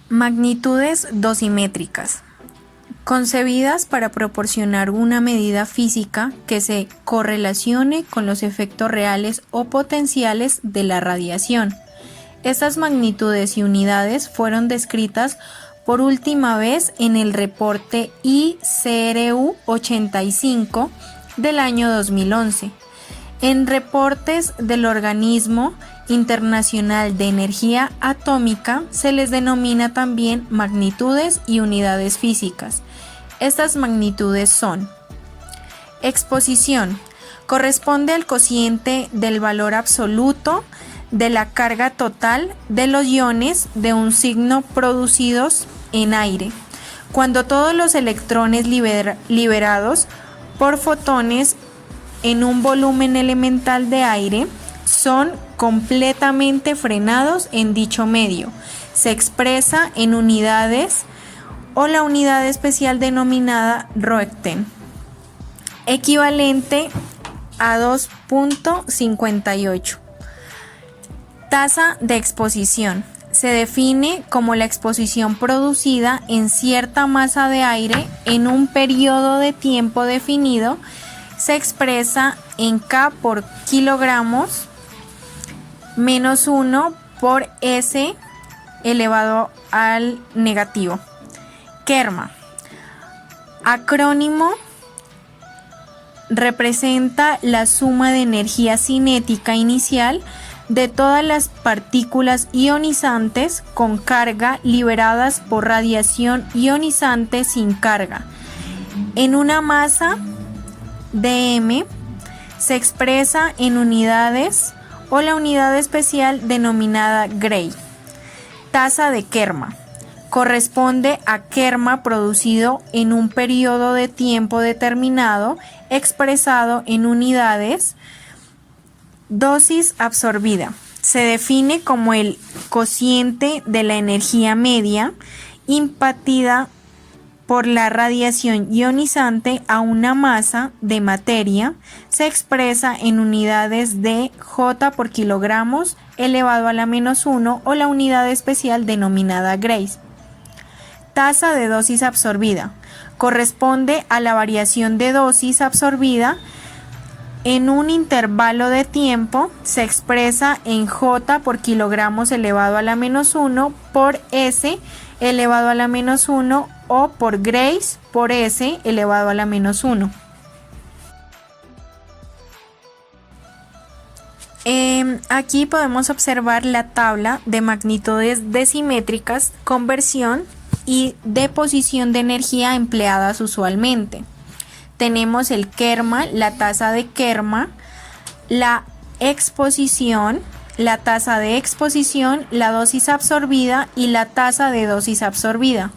Magnitudes dosimétricas, concebidas para proporcionar una medida física que se correlacione con los efectos reales o potenciales de la radiación. Estas magnitudes y unidades fueron descritas por última vez en el reporte ICRU 85 del año 2011. En reportes del Organismo Internacional de Energía Atómica se les denomina también magnitudes y unidades físicas. Estas magnitudes son: exposición, corresponde al cociente del valor absoluto de la carga total de los iones de un signo producidos en aire, cuando todos los electrones liberados por fotones en un volumen elemental de aire son completamente frenados en dicho medio. Se expresa en unidades o la unidad especial denominada Roentgen, equivalente a 2.58. Tasa de exposición. Se define como la exposición producida en cierta masa de aire en un periodo de tiempo definido. Se expresa en K por kilogramos menos 1 por S elevado al negativo. Kerma, acrónimo, representa la suma de energía cinética inicial de todas las partículas ionizantes con carga liberadas por radiación ionizante sin carga en una masa dm. Se expresa en unidades o la unidad especial denominada Gray. Tasa de Kerma, corresponde a Kerma producido en un periodo de tiempo determinado, expresado en unidades. Dosis absorbida, se define como el cociente de la energía media impartida por la radiación ionizante a una masa de materia. Se expresa en unidades de J por kilogramos elevado a la menos 1 o la unidad especial denominada Grace. Tasa de dosis absorbida, corresponde a la variación de dosis absorbida en un intervalo de tiempo. Se expresa en J por kilogramos elevado a la menos 1 por S elevado a la menos 1 o por Grace por S elevado a la menos 1. Aquí podemos observar la tabla de magnitudes decimétricas, conversión y deposición de energía empleadas usualmente. Tenemos el Kerma, la tasa de Kerma, la exposición, la tasa de exposición, la dosis absorbida y la tasa de dosis absorbida.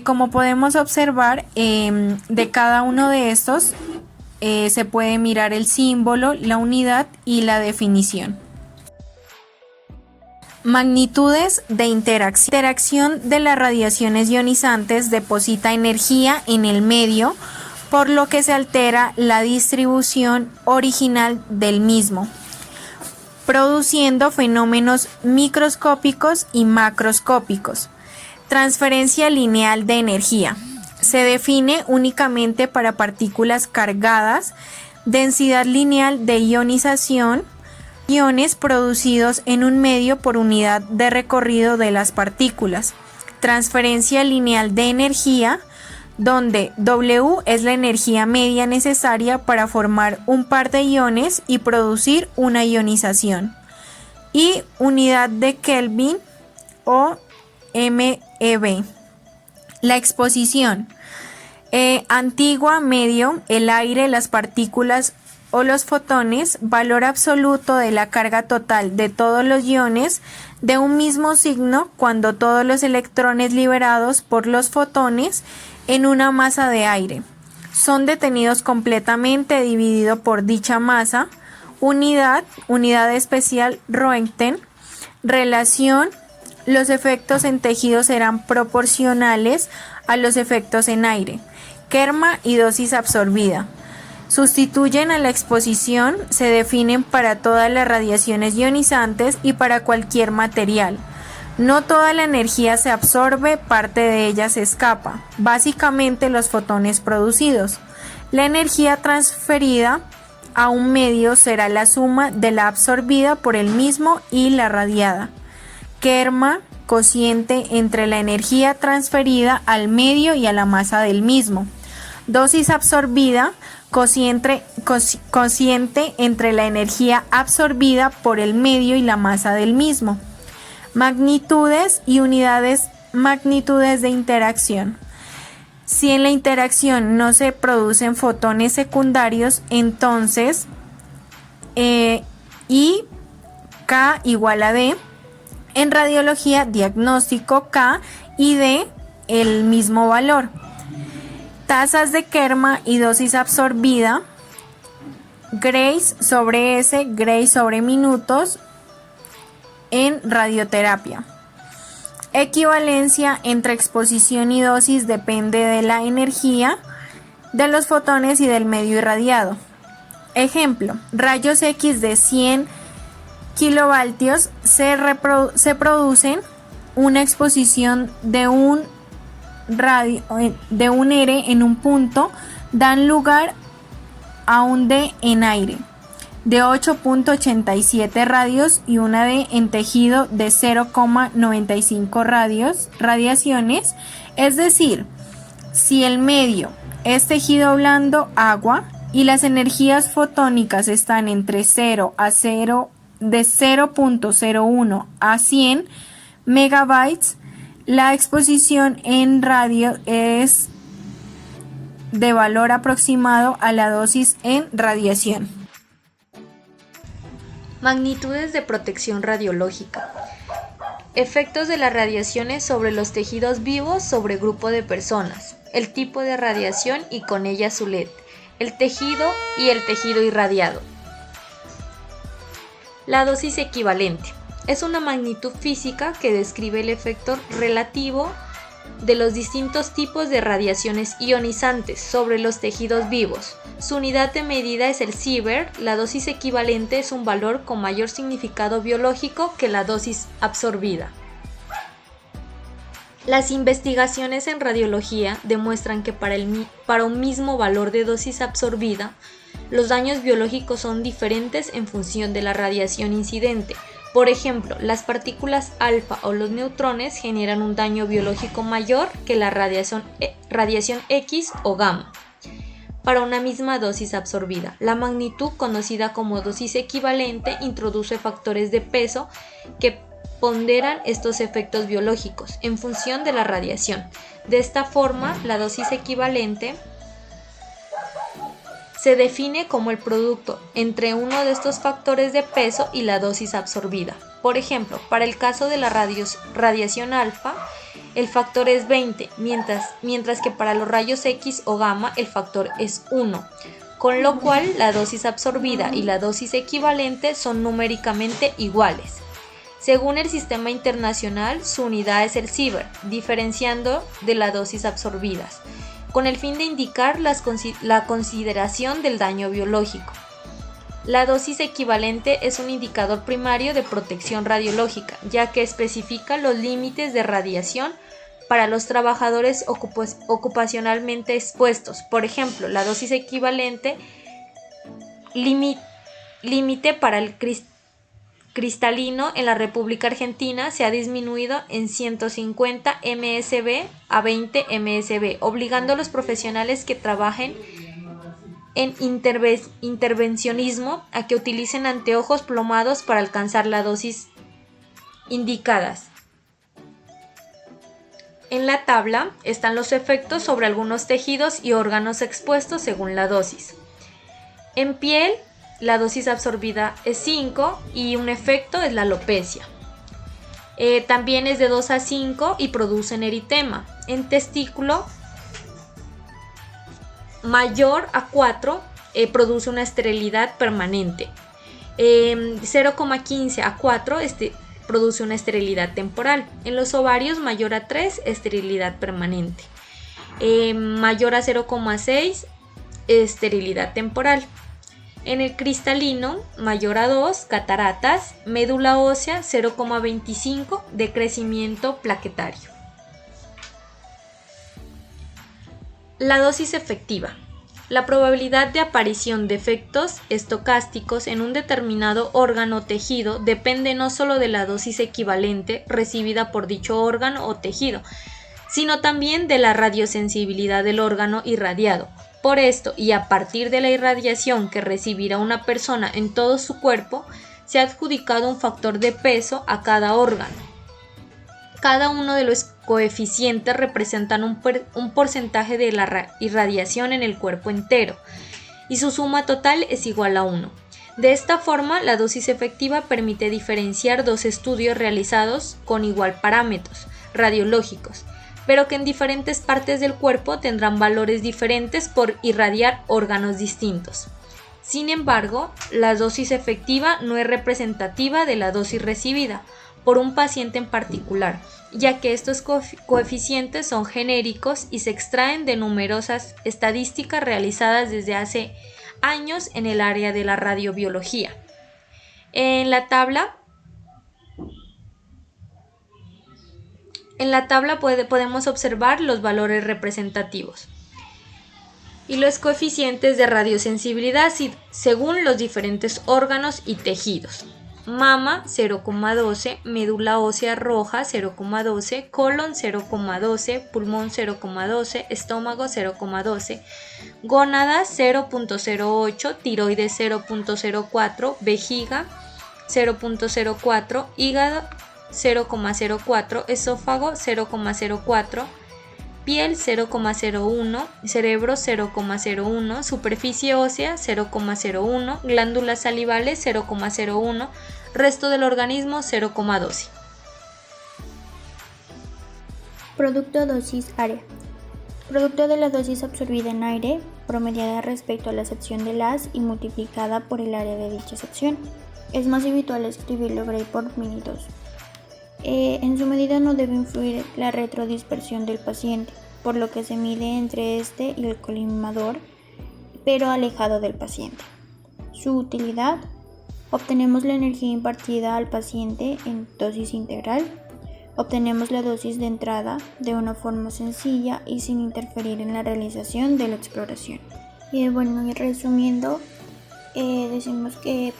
Como podemos observar, de cada uno de estos se puede mirar el símbolo, la unidad y la definición. Magnitudes de interacción. La interacción de las radiaciones ionizantes deposita energía en el medio, por lo que se altera la distribución original del mismo, produciendo fenómenos microscópicos y macroscópicos. Transferencia lineal de energía. Se define únicamente para partículas cargadas, densidad lineal de ionización, iones producidos en un medio por unidad de recorrido de las partículas. Transferencia lineal de energía, donde W es la energía media necesaria para formar un par de iones y producir una ionización. Y unidad de Kelvin o MeV. La exposición. Antigua, medio, el aire, las partículas o los fotones, valor absoluto de la carga total de todos los iones de un mismo signo cuando todos los electrones liberados por los fotones en una masa de aire son detenidos completamente dividido por dicha masa. Unidad especial Roentgen. Relación, los efectos en tejidos serán proporcionales a los efectos en aire. Kerma y dosis absorbida. Sustituyen a la exposición, se definen para todas las radiaciones ionizantes y para cualquier material. No toda la energía se absorbe, parte de ella se escapa, básicamente los fotones producidos. La energía transferida a un medio será la suma de la absorbida por el mismo y la radiada. Kerma, cociente entre la energía transferida al medio y a la masa del mismo. Dosis absorbida, cociente entre la energía absorbida por el medio y la masa del mismo. Magnitudes y unidades magnitudes de interacción. Si en la interacción no se producen fotones secundarios, entonces I K igual a D. En radiología, diagnóstico K y D el mismo valor. Tasas de Kerma y dosis absorbida, Grace sobre S, Grace sobre minutos en radioterapia. Equivalencia entre exposición y dosis depende de la energía de los fotones y del medio irradiado. Ejemplo, rayos X de 100 kilovoltios se producen una exposición de un R en un punto, dan lugar a un D en aire de 8.87 radios y una D en tejido de 0,95 radiaciones, es decir, si el medio es tejido blando, agua, y las energías fotónicas están entre 0 a 0, de 0.01 a 100 megabytes, la exposición en radio es de valor aproximado a la dosis en radiación. Magnitudes de protección radiológica. Efectos de las radiaciones sobre los tejidos vivos sobre grupo de personas. El tipo de radiación y con ella su LED. El tejido y el tejido irradiado. La dosis equivalente. Es una magnitud física que describe el efecto relativo de los distintos tipos de radiaciones ionizantes sobre los tejidos vivos. Su unidad de medida es el sievert. La dosis equivalente es un valor con mayor significado biológico que la dosis absorbida. Las investigaciones en radiología demuestran que para un mismo valor de dosis absorbida, los daños biológicos son diferentes en función de la radiación incidente. Por ejemplo, las partículas alfa o los neutrones generan un daño biológico mayor que la radiación X o gamma. Para una misma dosis absorbida, la magnitud conocida como dosis equivalente introduce factores de peso que ponderan estos efectos biológicos en función de la radiación. De esta forma, la dosis equivalente se define como el producto entre uno de estos factores de peso y la dosis absorbida. Por ejemplo, para el caso de la radiación alfa, el factor es 20, mientras que para los rayos X o gamma el factor es 1, con lo cual la dosis absorbida y la dosis equivalente son numéricamente iguales. Según el sistema internacional, su unidad es el sievert, diferenciando de la dosis absorbidas, con el fin de indicar la consideración del daño biológico. La dosis equivalente es un indicador primario de protección radiológica, ya que especifica los límites de radiación para los trabajadores ocupacionalmente expuestos. Por ejemplo, la dosis equivalente límite para el cristalino en la República Argentina se ha disminuido en 150 mSv a 20 mSv, obligando a los profesionales que trabajen en intervencionismo a que utilicen anteojos plomados para alcanzar la dosis indicadas. En la tabla están los efectos sobre algunos tejidos y órganos expuestos según la dosis. En piel, la dosis absorbida es 5 y un efecto es la alopecia. También es de 2 a 5 y producen eritema. En testículo, mayor a 4 produce una esterilidad permanente. 0,15 a 4 produce una esterilidad temporal. En los ovarios, mayor a 3, esterilidad permanente. Mayor a 0,6, esterilidad temporal. En el cristalino, mayor a 2, cataratas, médula ósea 0,25 de crecimiento plaquetario. La dosis efectiva. La probabilidad de aparición de efectos estocásticos en un determinado órgano o tejido depende no solo de la dosis equivalente recibida por dicho órgano o tejido, sino también de la radiosensibilidad del órgano irradiado. Por esto, y a partir de la irradiación que recibirá una persona en todo su cuerpo, se ha adjudicado un factor de peso a cada órgano. Cada uno de los coeficientes representan un porcentaje de la irradiación en el cuerpo entero, y su suma total es igual a 1. De esta forma, la dosis efectiva permite diferenciar dos estudios realizados con igual parámetros radiológicos, pero que en diferentes partes del cuerpo tendrán valores diferentes por irradiar órganos distintos. Sin embargo, la dosis efectiva no es representativa de la dosis recibida por un paciente en particular, ya que estos coeficientes son genéricos y se extraen de numerosas estadísticas realizadas desde hace años en el área de la radiobiología. En la tabla podemos observar los valores representativos y los coeficientes de radiosensibilidad según los diferentes órganos y tejidos. Mama 0,12, médula ósea roja 0,12, colon 0,12, pulmón 0,12, estómago 0,12, gónadas 0,08, tiroides 0,04, vejiga 0,04, hígado 0,04, esófago 0,04, piel 0,01, cerebro 0,01, superficie ósea 0,01, glándulas salivales 0,01, resto del organismo 0,12. Producto dosis área. Producto de la dosis absorbida en aire, promediada respecto a la sección del haz y multiplicada por el área de dicha sección. Es más habitual escribirlo Gray por minutos. En su medida no debe influir la retrodispersión del paciente, por lo que se mide entre este y el colimador, pero alejado del paciente. Su utilidad: obtenemos la energía impartida al paciente en dosis integral, obtenemos la dosis de entrada de una forma sencilla y sin interferir en la realización de la exploración. Y resumiendo, decimos que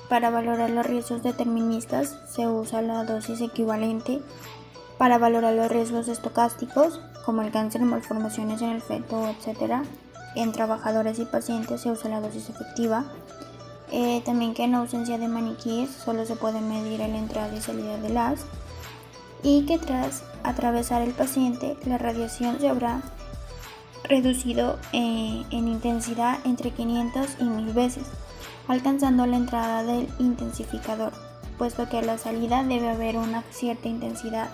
para valorar los riesgos deterministas se usa la dosis equivalente. Para valorar los riesgos estocásticos, como el cáncer, malformaciones en el feto, etc., en trabajadores y pacientes se usa la dosis efectiva. También que en ausencia de maniquíes solo se puede medir la entrada y salida del haz. Y que tras atravesar el paciente, la radiación se habrá reducido en intensidad entre 500 y 1000 veces, alcanzando la entrada del intensificador, puesto que a la salida debe haber una cierta intensidad.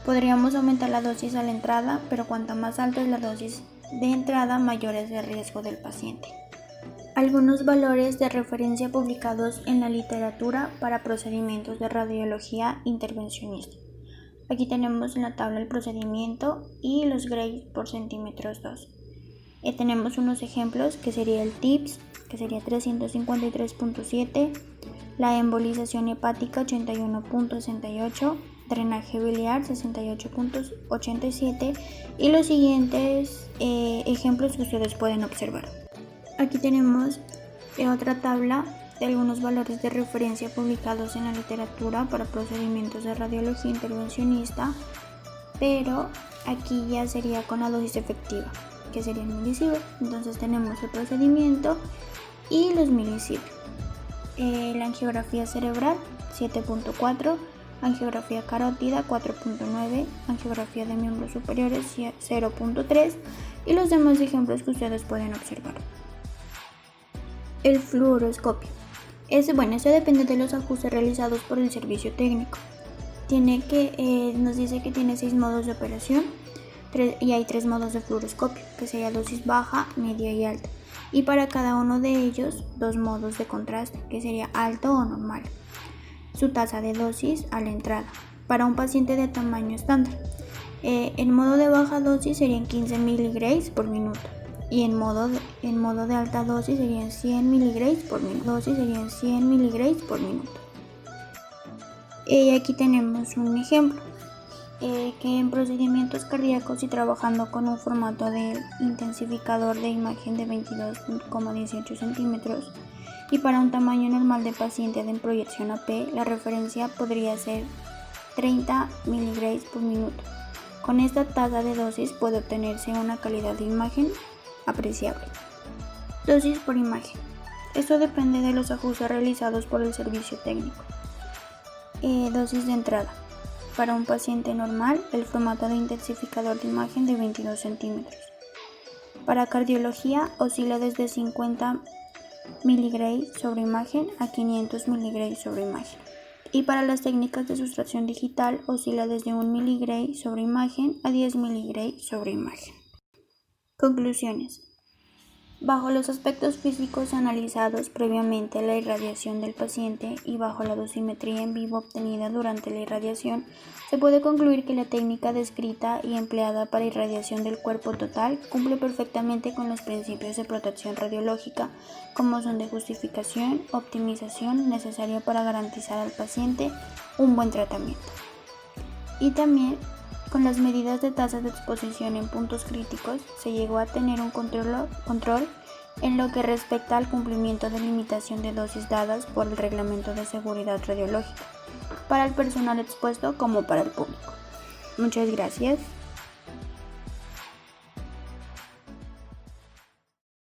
Podríamos aumentar la dosis a la entrada, pero cuanto más alta es la dosis de entrada, mayor es el riesgo del paciente. Algunos valores de referencia publicados en la literatura para procedimientos de radiología intervencionista. Aquí tenemos en la tabla el procedimiento y los Gray por centímetros 2. Tenemos unos ejemplos que sería el TIPS, que sería 353.7, la embolización hepática 81.68, drenaje biliar 68.87 y los siguientes ejemplos que ustedes pueden observar. Aquí tenemos otra tabla de algunos valores de referencia publicados en la literatura para procedimientos de radiología intervencionista, pero aquí ya sería con la dosis efectiva, que sería el milisievert. Entonces tenemos el procedimiento y los milisievert. La angiografía cerebral 7.4, angiografía carótida 4.9, angiografía de miembros superiores 0.3 y los demás ejemplos que ustedes pueden observar. El fluoroscopio. Ese depende de los ajustes realizados por el servicio técnico. Nos dice que tiene 6 modos de operación y hay 3 modos de fluoroscopio, que sería dosis baja, media y alta. Y para cada uno de ellos, 2 modos de contraste, que sería alto o normal. Su tasa de dosis a la entrada, para un paciente de tamaño estándar. El modo de baja dosis serían 15 miligrays por minuto. y en modo de alta dosis serían 100 mg por minuto. Y aquí tenemos un ejemplo, que en procedimientos cardíacos y trabajando con un formato de intensificador de imagen de 22,18 centímetros y para un tamaño normal de paciente en proyección AP, la referencia podría ser 30 mg por minuto. Con esta tasa de dosis puede obtenerse una calidad de imagen apreciable. Dosis por imagen. Esto depende de los ajustes realizados por el servicio técnico. Dosis de entrada. Para un paciente normal, el formato de intensificador de imagen de 22 centímetros. Para cardiología, oscila desde 50 mg sobre imagen a 500 mg sobre imagen. Y para las técnicas de sustracción digital, oscila desde 1 mg sobre imagen a 10 mg sobre imagen. Conclusiones. Bajo los aspectos físicos analizados previamente a la irradiación del paciente y bajo la dosimetría en vivo obtenida durante la irradiación, se puede concluir que la técnica descrita y empleada para irradiación del cuerpo total cumple perfectamente con los principios de protección radiológica, como son de justificación, optimización necesaria para garantizar al paciente un buen tratamiento. Y también con las medidas de tasa de exposición en puntos críticos se llegó a tener un control en lo que respecta al cumplimiento de limitación de dosis dadas por el Reglamento de Seguridad Radiológica, para el personal expuesto como para el público. Muchas gracias.